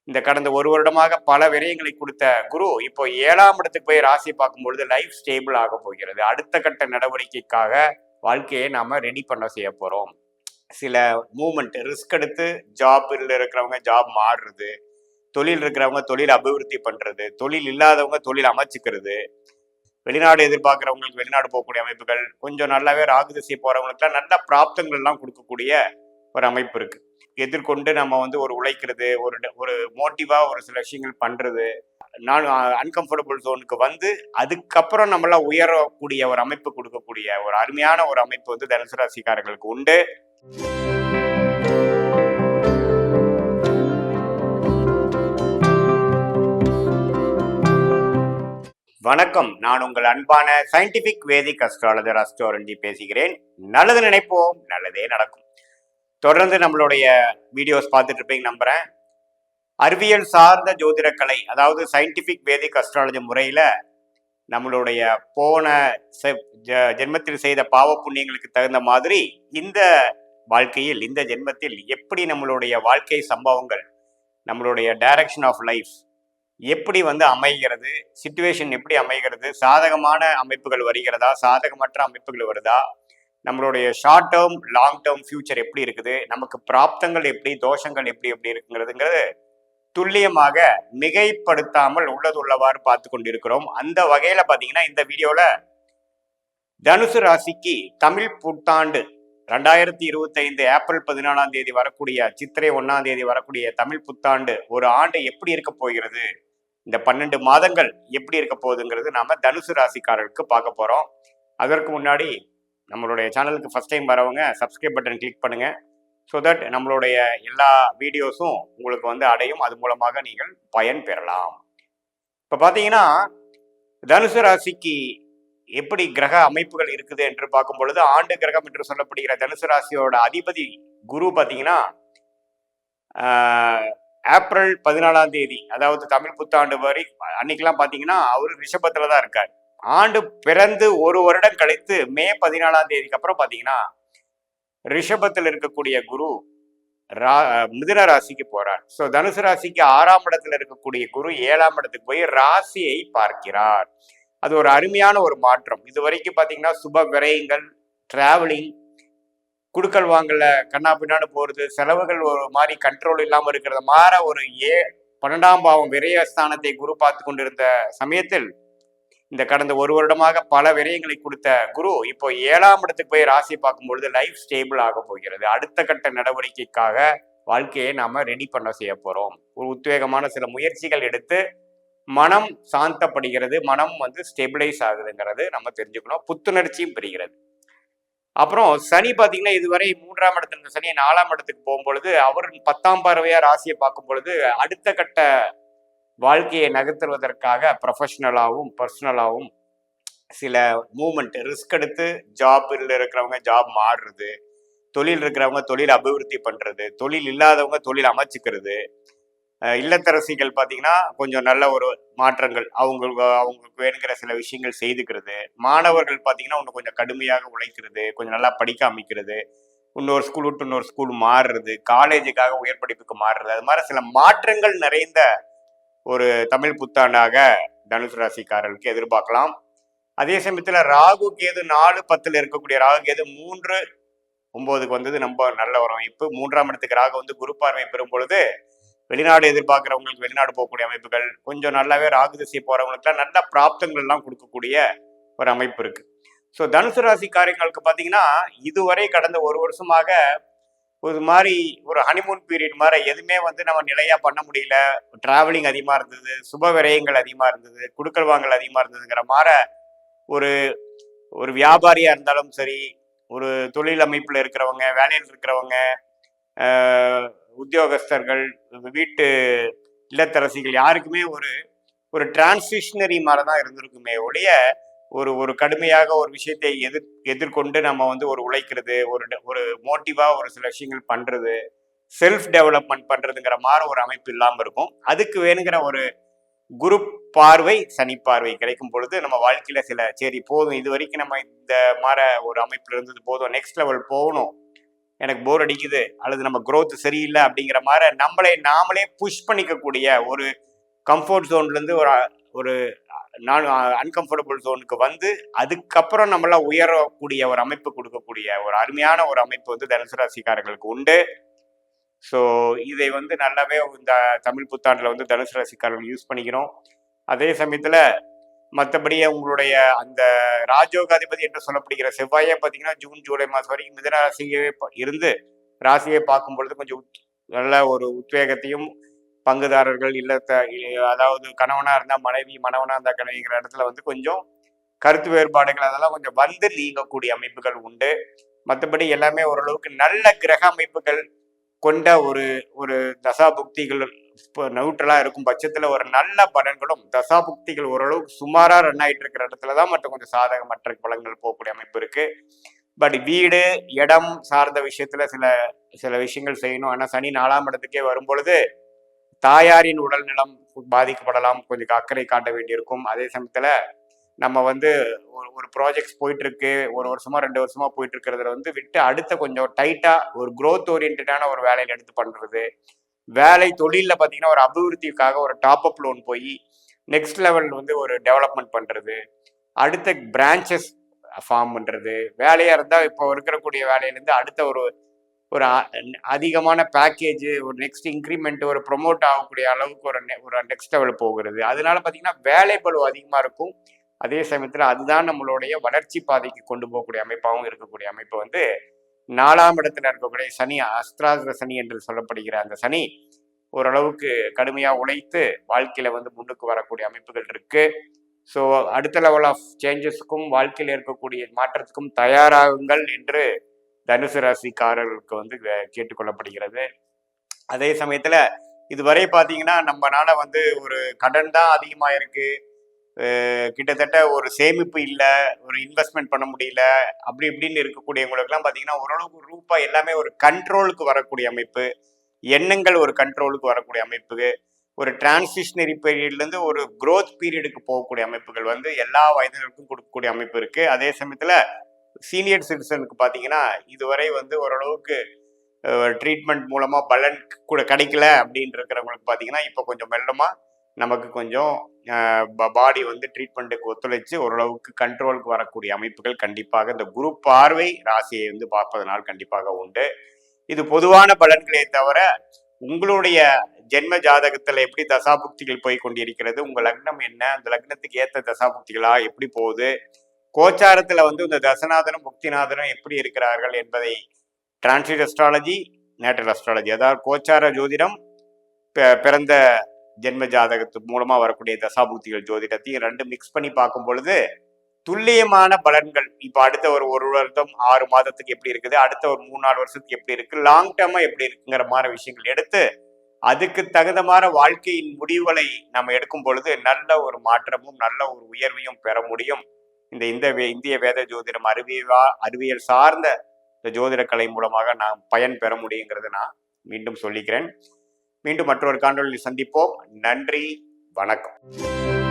இந்த கடந்த ஒரு வருடமாக பல விரயங்களை கொடுத்த குரு இப்போ 7ஆம் இடத்துக்கு போய் ராசி பார்க்கும்பொழுது லைஃப் ஸ்டேபிள் ஆக போகிறது. அடுத்த கட்ட நடவடிக்கைக்காக வாழ்க்கையை நாம ரெடி பண்ண செய்ய போறோம். சில மூமெண்ட் ரிஸ்க் எடுத்து ஜாப்ல இருக்கிறவங்க ஜாப் மாறுறது, தொழில் இருக்கிறவங்க தொழில் அபிவிருத்தி பண்றது, தொழில் இல்லாதவங்க தொழில் அமைச்சுக்கிறது, வெளிநாடு எதிர்பார்க்கிறவங்களுக்கு வெளிநாடு போகக்கூடிய அமைப்புகள், கொஞ்சம் நல்லாவே ராகு திசை போறவங்களுக்குலாம் நல்ல பிராப்தங்கள் எல்லாம் கொடுக்கக்கூடிய ஒரு அமைப்பு இருக்கு. எதிர்கொண்டு நம்ம வந்து ஒரு உழைக்கிறது, ஒரு ஒரு மோட்டிவா ஒரு சில விஷயங்கள் பண்றது, நான் அன்கம்ஃபர்டபுள் ஜோனுக்கு வந்து அதுக்கப்புறம் நம்மளாம் உயரக்கூடிய ஒரு அமைப்பு கொடுக்கக்கூடிய ஒரு அருமையான ஒரு அமைப்பு வந்து தனுசு ராசிக்காரர்களுக்கு உண்டு. வணக்கம், நான் உங்கள் அன்பான சயின்டிபிக் வேதிக் அஸ்ட்ராலஜர் அஸ்ட்ரோரஞ்சி பேசுகிறேன். நல்லது நினைப்போம், நல்லதே நடக்கும். தொடர்ந்து நம்மளுடைய வீடியோஸ் பார்த்துட்டு இருப்பீங்க நம்புறேன். அறிவியல் சார்ந்த ஜோதிடக்கலை, அதாவது சயின்டிபிக் வேதிக் அஸ்ட்ராலஜி முறையில நம்மளுடைய போன ஜென்மத்தில் செய்த பாவ புண்ணியங்களுக்கு தகுந்த மாதிரி இந்த வாழ்க்கையில் இந்த ஜென்மத்தில் எப்படி நம்மளுடைய வாழ்க்கை சம்பவங்கள், நம்மளுடைய டைரக்ஷன் ஆஃப் லைஃப் எப்படி வந்து அமைகிறது, சிச்சுவேஷன் எப்படி அமைகிறது, சாதகமான அமைப்புகள் வருகிறதா, சாதகமற்ற அமைப்புகள் வருதா, நம்மளுடைய short term long term future எப்படி இருக்குது, நமக்கு பிராப்தங்கள் எப்படி, தோஷங்கள் எப்படி எப்படி இருக்குங்கிறதுங்கிறது துல்லியமாக மிகைப்படுத்தாமல் உள்ளது உள்ளவாறு பார்த்து கொண்டிருக்கிறோம். அந்த வகையில பாத்தீங்கன்னா இந்த வீடியோல தனுசு ராசிக்கு தமிழ் புத்தாண்டு 2025 ஏப்ரல் 14 வரக்கூடிய சித்திரை 1 வரக்கூடிய தமிழ் புத்தாண்டு ஒரு ஆண்டு எப்படி இருக்க போகிறது, இந்த 12 மாதங்கள் எப்படி இருக்க போகுதுங்கிறது நாம தனுசு ராசிக்காரர்களுக்கு பார்க்க போறோம். அதற்கு முன்னாடி நம்மளுடைய சேனலுக்கு ஃபர்ஸ்ட் டைம் வரவங்க சப்ஸ்கிரைப் பட்டன் கிளிக் பண்ணுங்க. ஸோ தட் நம்மளுடைய எல்லா வீடியோஸும் உங்களுக்கு வந்து அடையும். அது மூலமாக நீங்கள் பயன் பெறலாம். இப்போ பார்த்தீங்கன்னா தனுசு ராசிக்கு எப்படி கிரக அமைப்புகள் இருக்குது என்று பார்க்கும் பொழுது, ஆண்டு கிரகம் என்று சொல்லப்படுகிற தனுசு ராசியோட அதிபதி குரு பார்த்தீங்கன்னா ஏப்ரல் 14 அதாவது தமிழ் புத்தாண்டு வரை அன்னைக்கெல்லாம் பார்த்தீங்கன்னா அவர் ரிஷபத்துல தான் இருக்கார். ஆண்டு பிறந்து ஒரு வருடம் கழித்து மே 14 அப்புறம் பார்த்தீங்கன்னா ரிஷபத்தில் இருக்கக்கூடிய குரு மிதுன ராசிக்கு போறார். ஸோ தனுசு ராசிக்கு 6ஆம் இடத்துல இருக்கக்கூடிய குரு 7ஆம் இடத்துக்கு போய் ராசியை பார்க்கிறார். அது ஒரு அருமையான ஒரு மாற்றம். இது வரைக்கும் பார்த்தீங்கன்னா சுப விரயங்கள், டிராவலிங், குடுக்கல் வாங்கல கண்ணா பின்னான்னு போறது, செலவுகள் ஒரு மாதிரி கண்ட்ரோல் இல்லாமல் இருக்கிறத மாற ஒரு 12ஆம் பாவம் விரயஸ்தானத்தை குரு பார்த்து கொண்டிருந்த சமயத்தில் இந்த கடந்த ஒரு வருடமாக பல விரயங்களை கொடுத்த குரு இப்போ 7ஆம் இடத்துக்கு போய் ராசி பார்க்கும் பொழுது லைஃப் ஸ்டேபிள் ஆக போகிறது. அடுத்த கட்ட நடவடிக்கைக்காக வாழ்க்கையை நாம ரெடி பண்ண செய்ய போறோம். ஒரு உத்வேகமான சில முயற்சிகள் எடுத்து மனம் சாந்தப்படுகிறது, மனம் வந்து ஸ்டெபிளைஸ் ஆகுதுங்கிறது நம்ம தெரிஞ்சுக்கணும். புத்துணர்ச்சியும் பெறுகிறது. அப்புறம் சனி பார்த்தீங்கன்னா இதுவரை 3ஆம் இடத்துல இருந்த சனி 4ஆம் இடத்துக்கு போகும்பொழுது அவர் 10ஆம் பார்வையா ராசியை பார்க்கும் பொழுது அடுத்த கட்ட வாழ்க்கையை நகர்த்துவதற்காக ப்ரொஃபஷனலாகவும் பர்சனலாகவும் சில மூமெண்ட் ரிஸ்க் எடுத்து ஜாப்ல இருக்கிறவங்க ஜாப் மாறுறது, தொழில் இருக்கிறவங்க தொழில் அபிவிருத்தி பண்றது, தொழில் இல்லாதவங்க தொழில் அமைச்சுக்கிறது, இல்லத்தரசிகள் பார்த்தீங்கன்னா கொஞ்சம் நல்ல ஒரு மாற்றங்கள் அவங்களுக்கு வேணுங்கிற சில விஷயங்கள் செய்துக்கிறது, மாணவர்கள் பார்த்தீங்கன்னா ஒன்று கொஞ்சம் கடுமையாக உழைக்கிறது, கொஞ்சம் நல்லா படிக்க அமைக்கிறது, இன்னொரு ஸ்கூல் விட்டு இன்னொரு ஸ்கூல் மாறுறது, காலேஜுக்காக உயர் படிப்புக்கு மாறுறது, அது மாதிரி சில மாற்றங்கள் நிறைந்த ஒரு தமிழ் புத்தாண்டாக தனுசு ராசிக்காரர்களுக்கு எதிர்பார்க்கலாம். அதே சமயத்துல ராகு கேது 4-10 இருக்கக்கூடிய ராகு கேது 3-9 வந்தது ரொம்ப நல்ல ஒரு அமைப்பு. 3ஆம் இடத்துக்கு ராகு வந்து குரு பார்வை பெறும் பொழுது வெளிநாடு எதிர்பார்க்கிறவங்களுக்கு வெளிநாடு போகக்கூடிய அமைப்புகள், கொஞ்சம் நல்லாவே ராகு திசை போறவங்களுக்குலாம் நல்ல பிராப்தங்கள் எல்லாம் கொடுக்கக்கூடிய ஒரு அமைப்பு இருக்கு. ஸோ தனுசு ராசிக்காரங்களுக்கு பார்த்தீங்கன்னா இதுவரை கடந்த ஒரு வருஷமாக ஒரு மாதிரி ஒரு ஹனிமூன் பீரியட் மாதிரி எதுவுமே வந்து நம்ம நிலையா பண்ண முடியல. டிராவலிங் அதிகமா இருந்தது, சுப விரயங்கள் அதிகமா இருந்தது, குடுக்கல் வாங்கல் அதிகமா இருந்ததுங்கிற மாதிரி ஒரு ஒரு வியாபாரியா இருந்தாலும் சரி, ஒரு தொழில் அமைப்புல இருக்கிறவங்க, வேலையில் இருக்கிறவங்க, உத்தியோகஸ்தர்கள், வீட்டு இல்லத்தரசிகள் யாருக்குமே ஒரு ஒரு டிரான்சிஷனரி மாதிரி தான் இருந்திருக்குமே ஒழிய ஒரு ஒரு கடுமையாக ஒரு விஷயத்தை எதிர்கொண்டு நம்ம வந்து ஒரு உழைக்கிறது, ஒரு ஒரு மோட்டிவா ஒரு சில விஷயங்கள் பண்றது, செல்ஃப் டெவலப்மெண்ட் பண்றதுங்கிற மாதிரி ஒரு அமைப்பு இல்லாமல் இருக்கும். அதுக்கு வேணுங்கிற ஒரு குரு பார்வை, சனி பார்வை கிடைக்கும் பொழுது நம்ம வாழ்க்கையில சரி போதும், இது வரைக்கும் நம்ம இந்த மாதிரி ஒரு அமைப்புல இருந்தது போதும், நெக்ஸ்ட் லெவல் போகணும், எனக்கு போர் அடிக்குது அல்லது நம்ம growth சரியில்லை அப்படிங்கிற மாதிரி நாமளே புஷ் பண்ணிக்கக்கூடிய ஒரு கம்ஃபர்ட் ஜோன்லேருந்து ஒரு ஒரு நான் அன்கம்ஃபர்டபுள் ஜோனுக்கு வந்து அதுக்கப்புறம் நம்மளாம் உயரக்கூடிய ஒரு அமைப்பு கொடுக்கக்கூடிய ஒரு அருமையான ஒரு அமைப்பு வந்து தனுசு ராசிக்காரர்களுக்கு உண்டு. ஸோ இதை வந்து நல்லாவே இந்த தமிழ் புத்தாண்டில் வந்து தனுசு ராசிக்காரர்கள் யூஸ் பண்ணிக்கிறோம். அதே சமயத்தில் மற்றபடி உங்களுடைய அந்த ராஜயோகாதிபதி என்று சொல்லப்படுகிற செவ்வாயே பார்த்தீங்கன்னா ஜூன் ஜூலை மாதம் வரைக்கும் மிதன ராசியே இருந்து ராசியை பார்க்கும் பொழுது கொஞ்சம் நல்ல ஒரு உத்வேகத்தையும் பங்குதாரர்கள் அதாவது கணவனா இருந்தா மனைவி, மணவனா இருந்தா கணவிங்கிற இடத்துல வந்து கொஞ்சம் கருத்து வேறுபாடுகள் அதெல்லாம் கொஞ்சம் வந்து நீங்கக்கூடிய அமைப்புகள் உண்டு. மற்றபடி எல்லாமே ஓரளவுக்கு நல்ல கிரக அமைப்புகள் கொண்ட ஒரு ஒரு தசாபுக்திகள் இப்போ நியூட்ரலா இருக்கும் பட்சத்துல ஒரு நல்ல பலன்களும் தசாபுக்திகள் ஓரளவுக்கு சுமாரா ரன் ஆயிட்டு இருக்கிற இடத்துலதான் மட்டும் கொஞ்சம் சாதகமற்ற பலன்கள் போகக்கூடிய அமைப்பு இருக்கு. பட் வீடு இடம் சார்ந்த விஷயத்துல சில சில விஷயங்கள் செய்யணும். ஆனா சனி 4ஆம் இடத்துக்கே வரும் பொழுது தாயாரின் உடல் நலம் பாதிக்கப்படலாம், கொஞ்சம் அக்கறை காட்ட வேண்டியிருக்கும். அதே சமயத்துல நம்ம வந்து ஒரு ப்ராஜெக்ட்ஸ் போயிட்டு இருக்கு, ஒரு வருஷமா 2 வருஷமா போயிட்டு இருக்கிறதுல வந்து விட்டு அடுத்த கொஞ்சம் டைட்டா ஒரு growth ஓரியன்டான ஒரு வேலையில எடுத்து பண்றது, வேலை தொழிலில் பார்த்தீங்கன்னா ஒரு அபிவிருத்திக்காக ஒரு டாப் அப் லோன் போய் நெக்ஸ்ட் லெவல் வந்து ஒரு டெவலப்மெண்ட் பண்றது, அடுத்த பிரான்ச்சஸ் ஃபார்ம் பண்றது, வேலையா இருந்தா இப்போ இருக்கக்கூடிய வேலையிலேருந்து அடுத்த ஒரு ஒரு அதிகமான பேக்கேஜ், ஒரு நெக்ஸ்ட் இன்க்ரிமெண்ட், ஒரு ப்ரொமோட் ஆகக்கூடிய அளவுக்கு ஒரு நெக்ஸ்ட் லெவல் போகிறது. அதனால பார்த்தீங்கன்னா வேலை பளு அதிகமாக இருக்கும். அதே சமயத்தில் அதுதான் நம்மளுடைய வளர்ச்சி பாதைக்கு கொண்டு போகக்கூடிய அமைப்பாகவும் இருக்கக்கூடிய அமைப்பு வந்து 4ஆம் இடத்துல இருக்கக்கூடிய சனி, அஸ்திராஸ்திர சனி என்று சொல்லப்படுகிற அந்த சனி ஓரளவுக்கு கடுமையாக உழைத்து வாழ்க்கையில வந்து முன்னுக்கு வரக்கூடிய அமைப்புகள் இருக்கு. ஸோ அடுத்த லெவல் ஆஃப் சேஞ்சஸ்க்கும் வாழ்க்கையில் இருக்கக்கூடிய மாற்றத்துக்கும் தயாராகுங்கள் என்று தனுசு ராசிக்காரர்களுக்கு வந்து கேட்டுக்கொள்ளப்படுகிறது. அதே சமயத்துல இதுவரை பார்த்தீங்கன்னா நம்மனால வந்து ஒரு கடன் தான் அதிகமா இருக்கு, கிட்டத்தட்ட ஒரு சேமிப்பு இல்லை, ஒரு இன்வெஸ்ட்மெண்ட் பண்ண முடியல, அப்படி இப்படின்னு இருக்கக்கூடியவங்களுக்குலாம் பார்த்தீங்கன்னா ஓரளவுக்கு ரூபாய் எல்லாமே ஒரு கண்ட்ரோலுக்கு வரக்கூடிய அமைப்பு, எண்ணங்கள் ஒரு கண்ட்ரோலுக்கு வரக்கூடிய அமைப்பு, ஒரு டிரான்சிஷனரி பீரியட்லேருந்து ஒரு க்ரோத் பீரியடுக்கு போகக்கூடிய அமைப்புகள் வந்து எல்லா வயதினருக்கும் கொடுக்கக்கூடிய அமைப்பு இருக்கு. அதே சமயத்தில் சீனியர் சிட்டிசனுக்கு பார்த்தீங்கன்னா இதுவரை வந்து ஓரளவுக்கு ட்ரீட்மெண்ட் மூலமாக பலன் கூட கிடைக்கல அப்படின்னு இருக்கிறவங்களுக்கு பார்த்தீங்கன்னா இப்போ கொஞ்சம் மெல்லமாக நமக்கு கொஞ்சம் பாடி வந்து ட்ரீட்மெண்ட்டுக்கு ஒத்துழைச்சு ஓரளவுக்கு கண்ட்ரோலுக்கு வரக்கூடிய அமைப்புகள் கண்டிப்பாக இந்த குரு பார்வை ராசியை வந்து பார்ப்பதனால் கண்டிப்பாக உண்டு. இது பொதுவான பலன்களே தவிர உங்களுடைய ஜென்ம ஜாதகத்துல எப்படி தசாபுக்திகள் போய் கொண்டிருக்கிறது, உங்க லக்னம் என்ன, அந்த லக்னத்துக்கு ஏற்ற தசாபுக்திகளா எப்படி போகுது, கோச்சாரத்துல வந்து இந்த தசநாதனும் புக்திநாதனும் எப்படி இருக்கிறார்கள் என்பதை டிரான்சிட் அஸ்ட்ராலஜி, நேட்டல் அஸ்ட்ராலஜி, அதாவது கோச்சார ஜோதிடம், பிறந்த ஜென்ம ஜாதகத்து மூலமா வரக்கூடிய தசாபுக்திகள் ஜோதிடத்தையும் ரெண்டு மிக்ஸ் பண்ணி பார்க்கும் பொழுது துல்லியமான பலன்கள் இப்போ அடுத்த ஒரு வருடம் 6 மாதத்துக்கு எப்படி இருக்குது, அடுத்த ஒரு 3-4 வருஷத்துக்கு எப்படி இருக்கு, லாங் டேர்மா எப்படி இருக்குங்கிற மாதிரி விஷயங்கள் எடுத்து அதுக்கு தகுந்த மாதிரி வாழ்க்கையின் முடிவுகளை நம்ம எடுக்கும் பொழுது நல்ல ஒரு மாற்றமும் நல்ல ஒரு உயர்வையும் பெற முடியும். இந்திய வேத ஜோதிடம் அறிவியல் சார்ந்த இந்த ஜோதிட கலை மூலமாக நாம் பயன் பெற முடியுங்கிறத நான் மீண்டும் சொல்லிக்கிறேன். மீண்டும் மற்றொரு காணொளியில் சந்திப்போம். நன்றி, வணக்கம்.